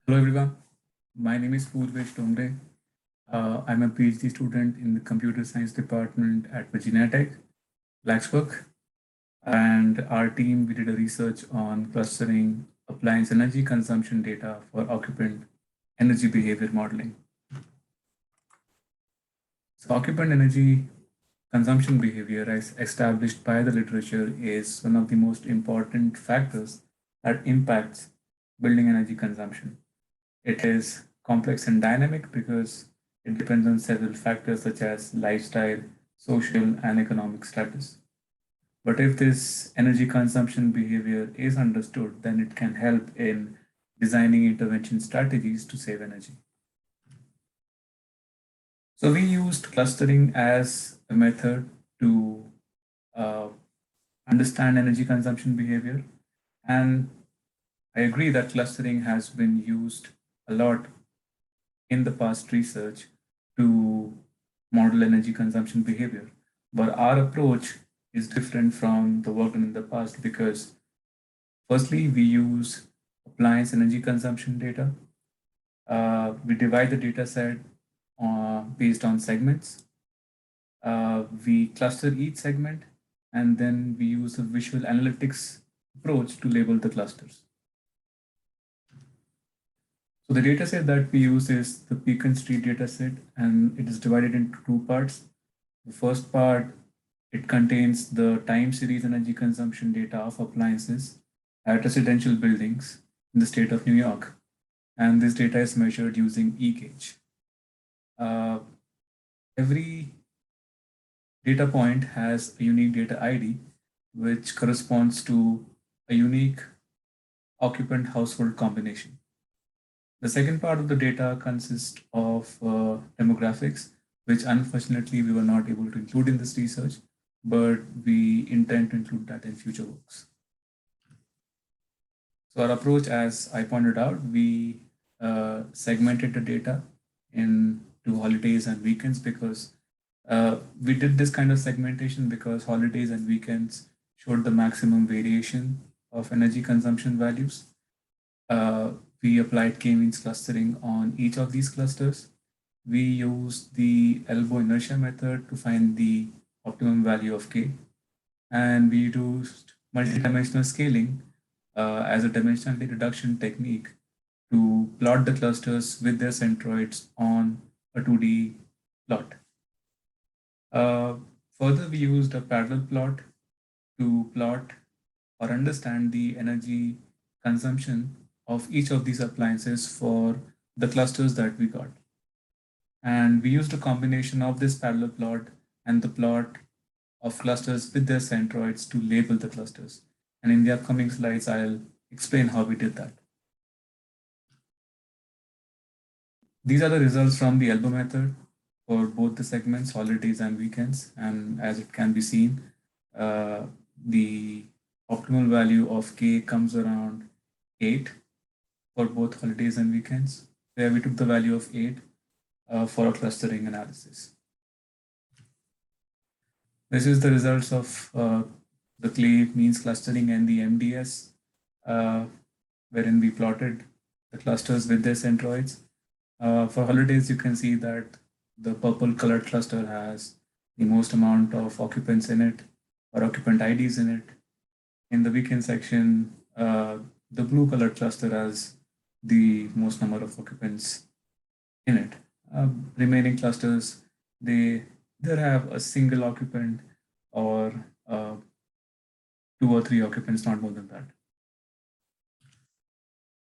Hello everyone, my name is Purvesh Tomre. I'm a PhD student in the Computer Science Department at Virginia Tech, Blacksburg, and our team we did a research on clustering appliance energy consumption data for occupant energy behavior modeling. So occupant energy consumption behavior as established by the literature is one of the most important factors that impacts building energy consumption. It is complex and dynamic because it depends on several factors such as lifestyle, social, and economic status. But if this energy consumption behavior is understood, then it can help in designing intervention strategies to save energy. So we used clustering as a method to uh, understand energy consumption behavior. And I agree that clustering has been used a lot in the past research to model energy consumption behavior. But our approach is different from the work done in the past because firstly, we use appliance energy consumption data. We divide the data set based on segments. We cluster each segment and then we use a visual analytics approach to label the clusters. So the dataset that we use is the Beacon Street dataset, and it is divided into two parts. The first part, it contains the time series energy consumption data of appliances at residential buildings in the state of New York. And this data is measured using eGauge. Uh, every data point has a unique data ID, which corresponds to a unique occupant household combination. The second part of the data consists of demographics, which unfortunately we were not able to include in this research, but we intend to include that in future works. So our approach, as I pointed out, we segmented the data into holidays and weekends because we did this kind of segmentation because holidays and weekends showed the maximum variation of energy consumption values. Uh, we applied k-means clustering on each of these clusters. We used the elbow inertia method to find the optimum value of k. And we used multidimensional scaling as a dimensionality reduction technique to plot the clusters with their centroids on a 2D plot. Uh, Further, we used a parallel plot to plot or understand the energy consumption of each of these appliances for the clusters that we got. And we used a combination of this parallel plot and the plot of clusters with their centroids to label the clusters. And in the upcoming slides, I'll explain how we did that. These are the results from the elbow method for both the segments, holidays and weekends. And as it can be seen, the optimal value of k comes around 8 for both holidays and weekends, where we took the value of 8 for a clustering analysis. This is the results of the clay means clustering and the MDS, wherein we plotted the clusters with their centroids. For holidays, you can see that the purple colored cluster has the most amount of occupants in it or occupant IDs in it. In the weekend section, the blue colored cluster has the most number of occupants in it. Remaining clusters, they either have a single occupant or two or three occupants, not more than that.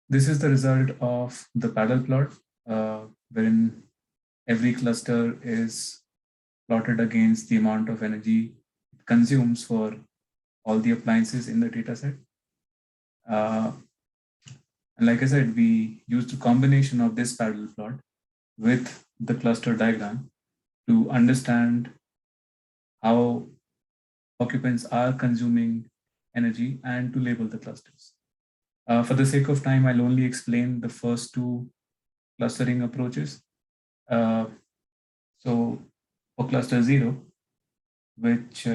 This is the result of the parallel plot, wherein every cluster is plotted against the amount of energy it consumes for all the appliances in the dataset. And like I said, we used a combination of this parallel plot with the cluster diagram to understand how occupants are consuming energy and to label the clusters. For the sake of time, I'll only explain the first two clustering approaches. So for cluster 0, which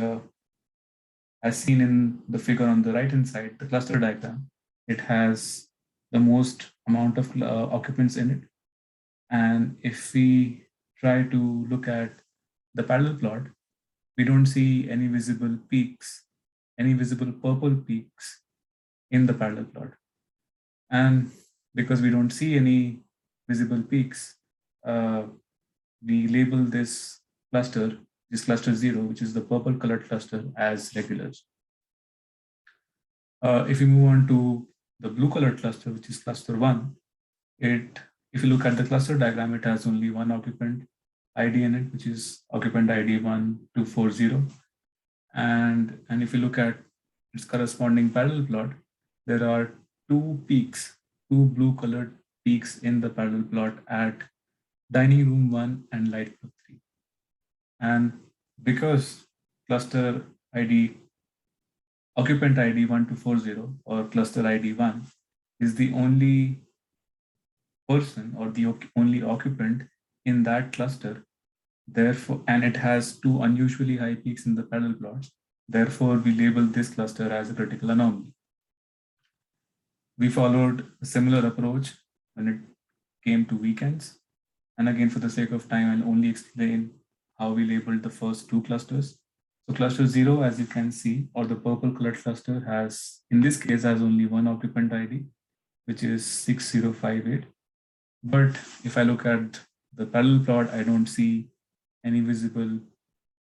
as seen in the figure on the right hand side, the cluster diagram, it has the most amount of occupants in it. And if we try to look at the parallel plot, we don't see any visible peaks, any visible purple peaks in the parallel plot. And because we don't see any visible peaks, we label this cluster 0, which is the purple colored cluster, as regulars. If we move on to the blue colored cluster, which is cluster 1, if you look at the cluster diagram, it has only one occupant ID in it, which is occupant ID 1240. And if you look at its corresponding parallel plot, there are two peaks, two blue colored peaks in the parallel plot at dining room 1 and light club 3. And because cluster ID, occupant ID 1240 or cluster ID 1 is the only person or the only occupant in that cluster, therefore, and it has two unusually high peaks in the parallel plots, therefore we label this cluster as a critical anomaly. We followed a similar approach when it came to weekends. And again, for the sake of time, I'll only explain how we labeled the first two clusters. So cluster 0, as you can see, or the purple colored cluster has, in this case, has only one occupant ID, which is 6058. But if I look at the parallel plot, I don't see any visible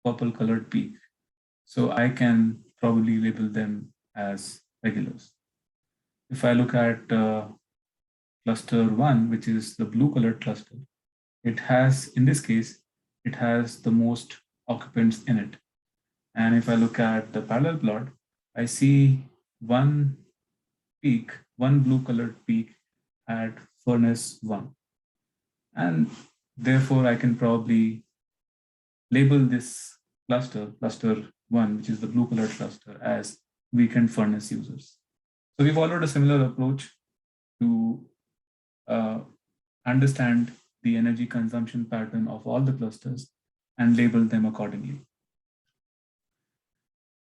purple colored peak. So I can probably label them as regulars. If I look at cluster 1, which is the blue colored cluster, it has, in this case, it has the most occupants in it. And if I look at the parallel plot, I see one peak, one blue colored peak at furnace 1. And therefore, I can probably label this cluster 1, which is the blue colored cluster, as weekend furnace users. So we followed a similar approach to understand the energy consumption pattern of all the clusters and label them accordingly.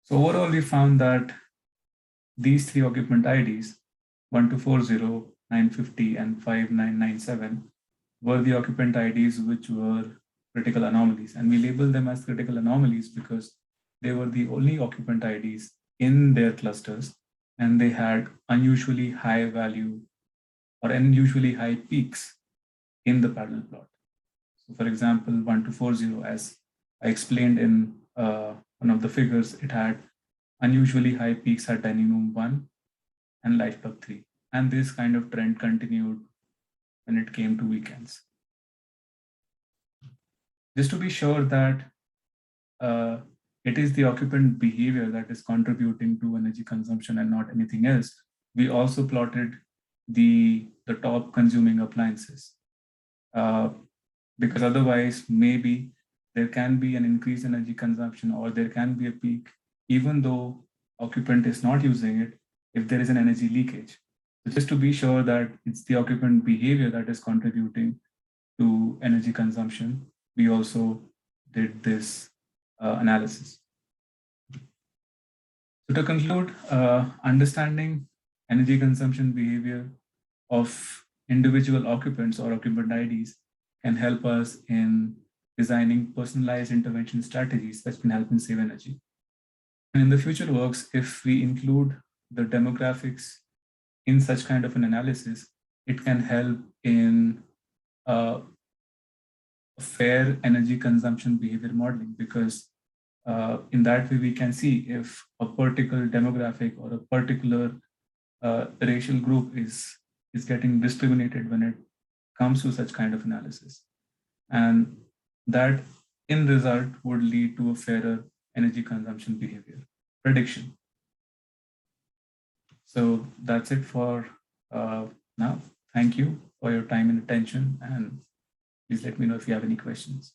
So overall, we found that these three occupant IDs, 1240, 950, and 5997, were the occupant IDs which were critical anomalies. And we labeled them as critical anomalies because they were the only occupant IDs in their clusters, and they had unusually high value or unusually high peaks in the parallel plot. So for example, 1240, as I explained in one of the figures, it had unusually high peaks at dining room 1 and light club 3. And this kind of trend continued when it came to weekends. Just to be sure that it is the occupant behavior that is contributing to energy consumption and not anything else, we also plotted the top consuming appliances. Because otherwise, maybe there can be an increased energy consumption or there can be a peak, even though occupant is not using it, if there is an energy leakage. So just to be sure that it's the occupant behavior that is contributing to energy consumption, we also did this analysis. So to conclude, understanding energy consumption behavior of individual occupants or occupant IDs can help us in designing personalized intervention strategies that can help in save energy. And in the future works, if we include the demographics in such kind of an analysis, it can help in fair energy consumption behavior modeling, because in that way we can see if a particular demographic or a particular racial group is getting discriminated when it comes to such kind of analysis. And that in result would lead to a fairer energy consumption behavior prediction. So that's it for now. Thank you for your time and attention, and please let me know if you have any questions.